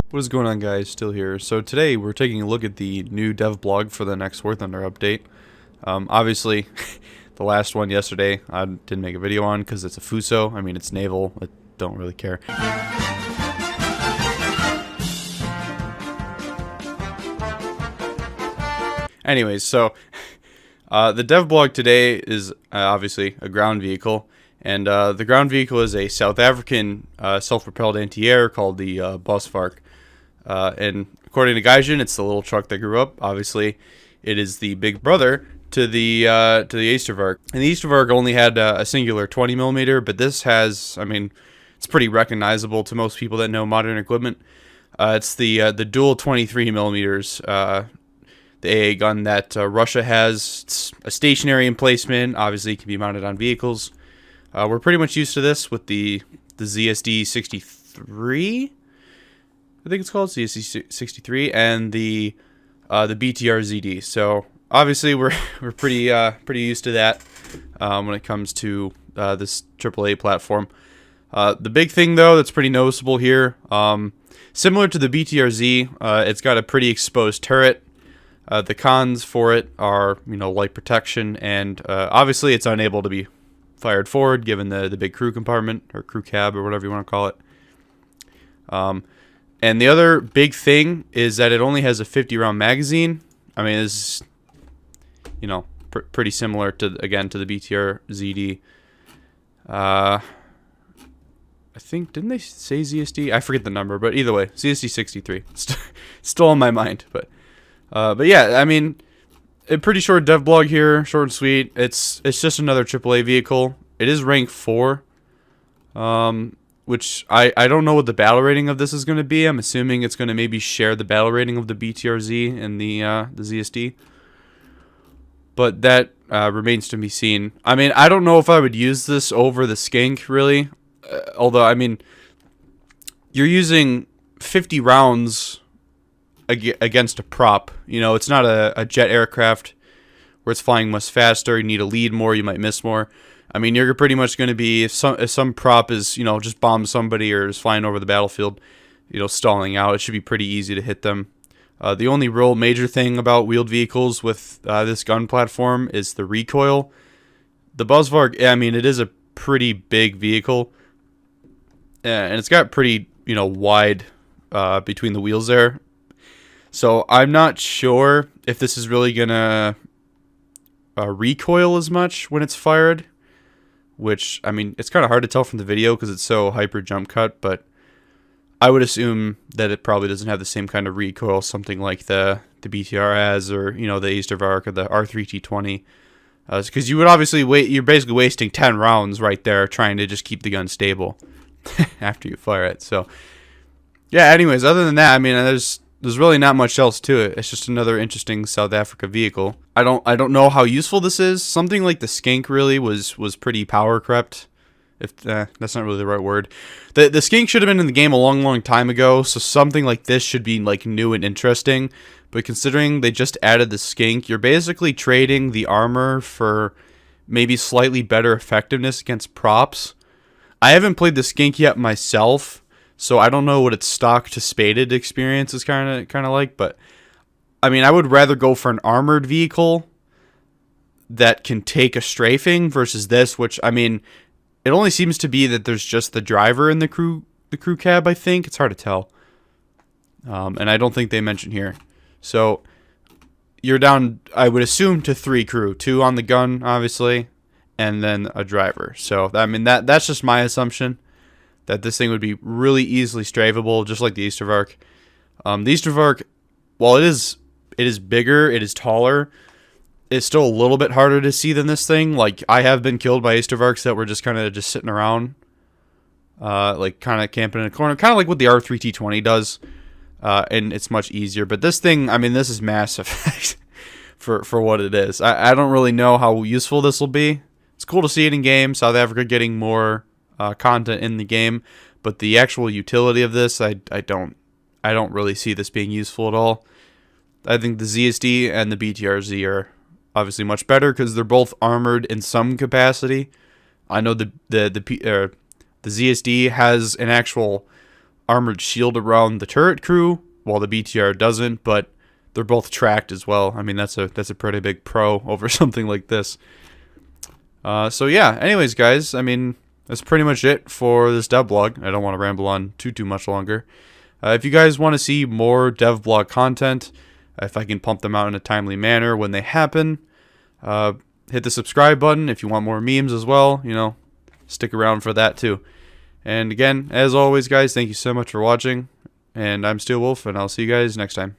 What is going on, guys? Still here. So today we're taking a look at the new Devblog for the next War Thunder update. Obviously, the last one yesterday I didn't make a video on because it's a Fuso. I mean, it's naval. I don't really care. Anyways, so the Devblog today is obviously a ground vehicle. And the ground vehicle is a South African self-propelled anti-air called the Bosvark. And according to Gaijin, it's the little truck that grew up. Obviously, it is the big brother to the YSTERVARK. And the YSTERVARK only had a singular 20mm, but this has, I mean, it's pretty recognizable to most people that know modern equipment. It's the dual 23mm, the AA gun that Russia has. It's a stationary emplacement. Obviously, it can be mounted on vehicles. We're pretty much used to this with the ZSD 63. I think it's called ZSD 63, and the btr-zd. So obviously we're pretty used to that when it comes to this AAA platform. The big thing though that's pretty noticeable here, similar to the btr-z, it's got a pretty exposed turret. The cons for it are, light protection, and obviously it's unable to be fired forward given the big crew compartment or crew cab or whatever you want to call it. And the other big thing is that it only has a 50-round magazine. I mean, it's pretty similar to the btr-zd. I think, didn't they say ZSD? I forget the number, but either way, ZSD 63. Still on my mind, but yeah, I mean, a pretty short Devblog here, short and sweet. It's just another AAA vehicle. It is rank 4. Which I don't know what the battle rating of this is going to be. I'm assuming it's going to maybe share the battle rating of the btr-z and the ZSD. But that remains to be seen. I mean, I don't know if I would use this over the Skink, really. Although, I mean, you're using 50 rounds against a prop. It's not a jet aircraft where it's flying much faster. You need to lead more. You might miss more. I mean, you're pretty much going to be, if some prop is, just bombs somebody or is flying over the battlefield, stalling out, it should be pretty easy to hit them. The only real major thing about wheeled vehicles with this gun platform is the recoil. The Bosvark, I mean, it is a pretty big vehicle, and it's got pretty, wide between the wheels there. So I'm not sure if this is really going to recoil as much when it's fired. Which, I mean, it's kind of hard to tell from the video because it's so hyper jump cut, but I would assume that it probably doesn't have the same kind of recoil something like the BTR has, or, the YSTERVARK or the R3T20. Because you would obviously you're basically wasting 10 rounds right there trying to just keep the gun stable after you fire it. So, yeah, anyways, other than that, I mean, there's really not much else to it. It's just another interesting South Africa vehicle. I don't know how useful this is. Something like the Skink really was pretty power crept. If that's not really the right word. The Skink should have been in the game a long time ago. So something like this should be like new and interesting. But considering they just added the Skink, you're basically trading the armor for maybe slightly better effectiveness against props. I haven't played the Skink yet myself, so I don't know what its stock to spaded experience is kind of like, but I mean, I would rather go for an armored vehicle that can take a strafing versus this, which, I mean, it only seems to be that there's just the driver in the crew cab, I think. It's hard to tell. And I don't think they mention here. So you're down, I would assume, to 3 crew, 2 on the gun, obviously, and then a driver. So, I mean, that's just my assumption, that this thing would be really easily strafable, just like the YSTERVARK. The YSTERVARK, while it is bigger, it is taller, it's still a little bit harder to see than this thing. Like, I have been killed by YSTERVARKs that were just kind of just sitting around, like kind of camping in a corner, kind of like what the R3T20 does, and it's much easier. But this thing, I mean, this is massive for what it is. I don't really know how useful this will be. It's cool to see it in game. South Africa getting more content in the game, but the actual utility of this, I don't really see this being useful at all. I think the ZSD and the btr-zd are obviously much better because they're both armored in some capacity. I know the ZSD has an actual armored shield around the turret crew, while the BTR doesn't, but they're both tracked as well. I mean, that's a pretty big pro over something like this. So yeah, anyways, guys, I mean, that's pretty much it for this devblog. I don't want to ramble on too much longer. If you guys want to see more devblog content, if I can pump them out in a timely manner when they happen, hit the subscribe button. If you want more memes as well, you know, stick around for that too. And again, as always, guys, thank you so much for watching. And I'm Steel Wolf, and I'll see you guys next time.